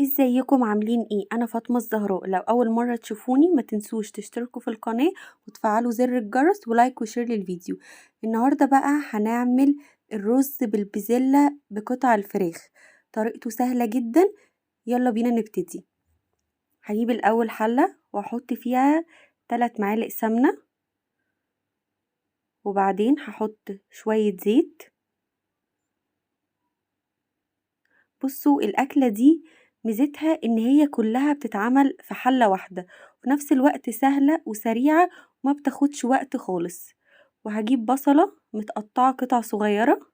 ازيكم عاملين ايه؟ انا فاطمة الزهراء. لو اول مرة تشوفوني ما تنسوش تشتركوا في القناة وتفعلوا زر الجرس ولايك وشير للفيديو. النهاردة بقى هنعمل الرز بالبزلة بقطع الفراخ. طريقته سهلة جدا. يلا بينا نبتدي. هجيب الاول حلة واحط فيها 3 معالق سمنة، وبعدين هحط شوية زيت. بصوا الأكلة دي ميزتها إن هي كلها بتتعمل في حلة واحدة، وفي نفس الوقت سهلة وسريعة وما بتاخدش وقت خالص. وهجيب بصلة متقطعة قطع صغيرة،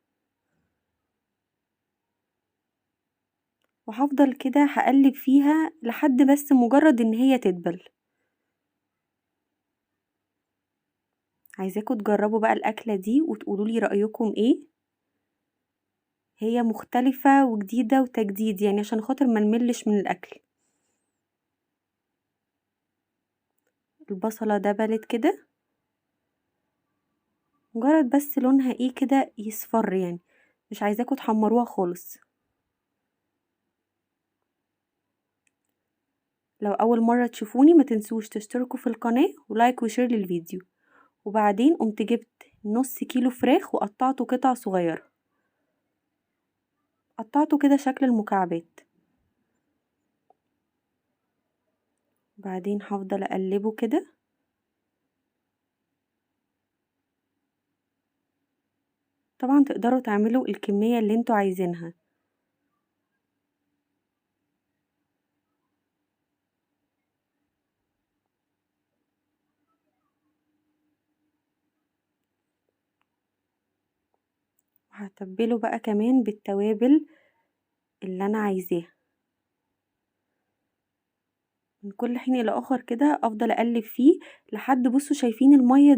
وهفضل كده هقلب فيها لحد بس مجرد إن هي تدبل. عايزاكم تجربوا بقى الأكلة دي وتقولولي رأيكم ايه. هي مختلفة وجديدة وتجديد، يعني عشان خاطر ما نملش من الأكل. البصلة دبلت كده، مجرد بس لونها ايه كده يصفر، يعني مش عايزاكم تحمروها خالص. لو اول مرة تشوفوني ما تنسوش تشتركوا في القناة ولايك وشير للفيديو. وبعدين قمت جبت نص كيلو فراخ وقطعته قطع صغيرة، قطعته كده شكل المكعبات. بعدين هفضل اقلبه كده. طبعا تقدروا تعملوا الكمية اللي انتوا عايزينها. وهتبله بقى كمان بالتوابل اللي انا عايزاها. من كل حين الى اخر كده افضل اقلب فيه لحد، بصوا شايفين المية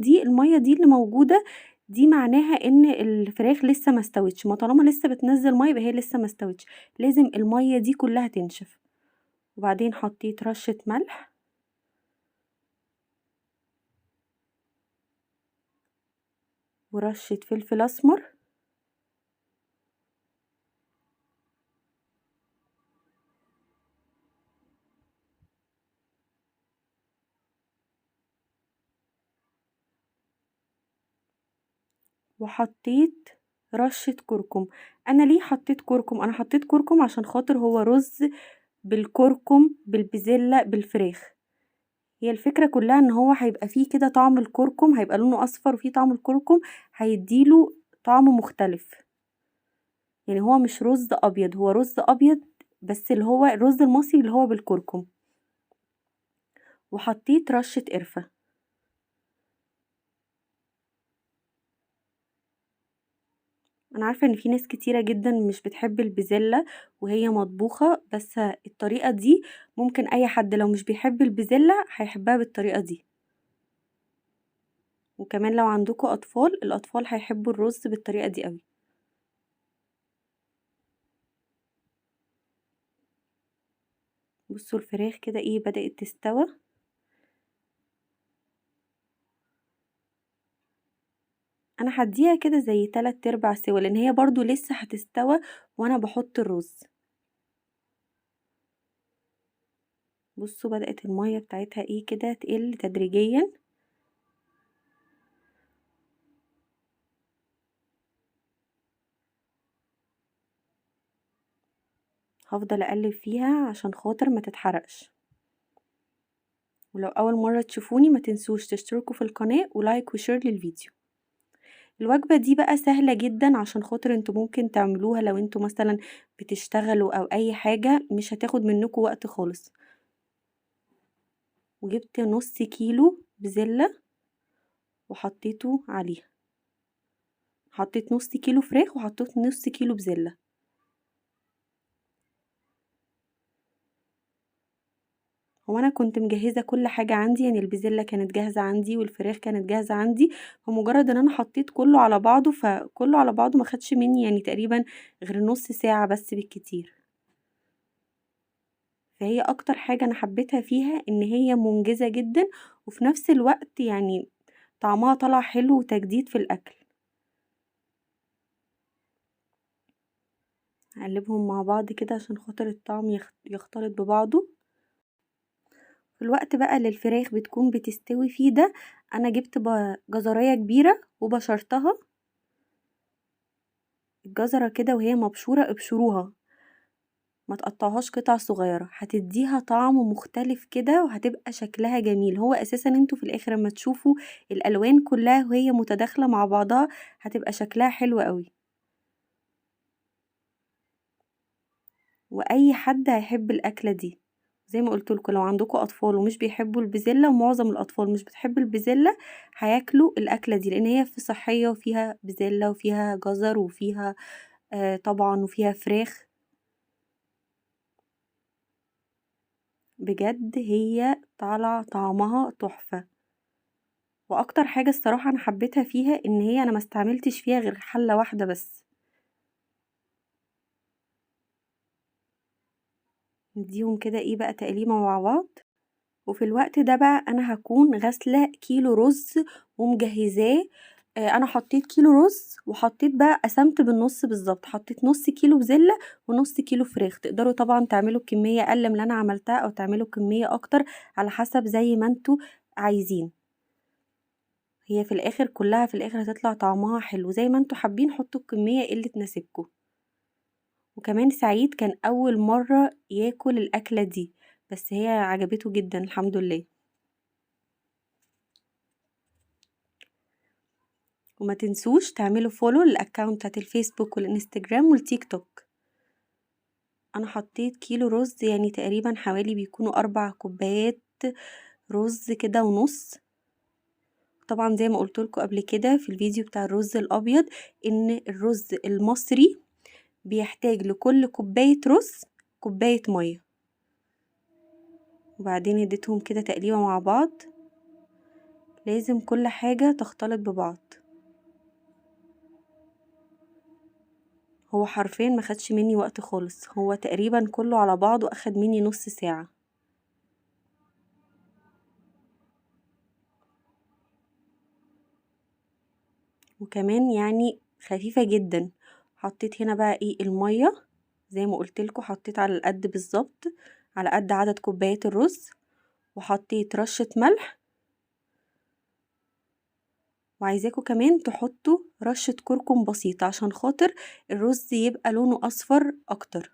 دي اللي موجودة، دي معناها ان الفراخ لسه ما استوتش. ما طالما لسه بتنزل ميه يبقى هي لسه ما استوتش، لازم المية دي كلها تنشف. وبعدين حطيت رشة ملح ورشة فلفل اسمر، وحطيت رشة كركم. انا ليه حطيت كركم؟ انا حطيت كركم عشان خاطر هو رز بالكركم بالبزلة بالفراخ. هي الفكرة كلها ان هو هيبقى فيه كده طعم الكركم، هيبقى لونه اصفر وفيه طعم الكركم، هيديله طعم مختلف. يعني هو مش رز ابيض، هو رز ابيض بس اللي هو الرز المصري اللي هو بالكركم. وحطيت رشة قرفة. انا عارفة ان في ناس كتيرة جدا مش بتحب البزلة وهي مطبوخة، بس الطريقة دي ممكن اي حد لو مش بيحب البزلة هيحبها بالطريقة دي. وكمان لو عندكم اطفال، الاطفال هيحبوا الرز بالطريقة دي قوي. بصوا الفراخ كده ايه بدأت تستوى. انا هديها كده زي 3/4 سوا، لان هي برضو لسه هتستوى وانا بحط الرز. بصوا بدأت المية بتاعتها ايه كده تقل تدريجيا. هفضل اقلب فيها عشان خاطر ما تتحرقش. ولو اول مرة تشوفوني ما تنسوش تشتركوا في القناة ولايك وشير للفيديو. الوجبة دي بقى سهلة جدا، عشان خاطر انتوا ممكن تعملوها لو انتوا مثلا بتشتغلوا او اي حاجة، مش هتاخد منكم وقت خالص. وجبت نص كيلو بزلة وحطيته عليها. حطيت نص كيلو فراخ وحطيت نص كيلو بزلة. هو انا كنت مجهزه كل حاجه عندي، يعني البزله كانت جاهزه عندي والفراخ كانت جاهزه عندي. فمجرد ان انا حطيت كله على بعضه، فكله على بعضه ما خدش مني يعني تقريبا غير نص ساعه بس بالكتير. فهي اكتر حاجه انا حبيتها فيها ان هي منجزه جدا، وفي نفس الوقت يعني طعمها طلع حلو وتجديد في الاكل. هقلبهم مع بعض كده عشان خاطر الطعم يختلط ببعضه. في الوقت بقى اللي الفراخ بتكون بتستوي فيه ده، انا جبت جزرية كبيرة وبشرتها. الجزرة كده وهي مبشورة ابشروها، ما تقطعوهاش قطع صغيرة، هتديها طعم مختلف كده وهتبقى شكلها جميل. هو اساسا انتوا في الاخر لما تشوفوا الالوان كلها وهي متداخلة مع بعضها هتبقى شكلها حلو قوي، واي حد هيحب الاكلة دي. زي ما قلتلكوا لو عندكوا اطفال ومش بيحبوا البزلة، ومعظم الاطفال مش بتحب البزلة، هياكلوا الاكلة دي لان هي في صحية وفيها بزلة وفيها جزر وفيها طبعا وفيها فراخ. بجد هي طالعة طعمها تحفة. واكتر حاجة الصراحة انا حبيتها فيها ان هي انا ما استعملتش فيها غير حلة واحدة بس. نديهم كده ايه بقى تقليمة مع بعض. وفي الوقت ده بقى انا هكون غاسلة كيلو رز ومجهزاه. انا حطيت كيلو رز وحطيت بقى قسمت بالنص بالظبط، حطيت نص كيلو بزلة ونص كيلو فراخ. تقدروا طبعا تعملوا كمية اقل من اللي انا عملتها او تعملوا كمية اكتر على حسب زي ما انتوا عايزين. هي في الاخر كلها في الاخر هتطلع طعمها حلو زي ما انتوا حابين، حطوا الكمية اللي تناسبكم. وكمان سعيد كان اول مرة ياكل الاكلة دي، بس هي عجبته جدا الحمد لله. وما تنسوش تعملوا فولو للاكونت بتاعت الفيسبوك والانستجرام والتيك توك. انا حطيت كيلو رز، يعني تقريبا حوالي بيكونوا 4 كوبايات رز كده ونص. طبعا زي ما قلتلكوا قبل كده في الفيديو بتاع الرز الابيض ان الرز المصري بيحتاج لكل كوباية رز كوباية مية. وبعدين اديتهم كده تقليبة مع بعض، لازم كل حاجة تختلط ببعض. هو حرفيا ما خدش مني وقت خالص، هو تقريبا كله على بعضه اخد مني نص ساعة. وكمان يعني خفيفة جدا. حطيت هنا بقى ايه المية زي ما قلتلكوا، حطيت على القد بالظبط، على قد عدد كوبايات الرز. وحطيت رشة ملح، وعايزاكوا كمان تحطوا رشة كركم بسيطة عشان خاطر الرز يبقى لونه اصفر اكتر.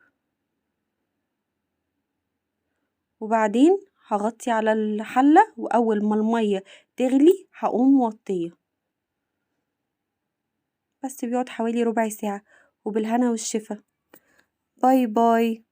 وبعدين هغطي على الحلة، واول ما المية تغلي هقوم موطية. بس بيقعد حوالي ربع ساعة، وبالهنا والشفا. باي باي.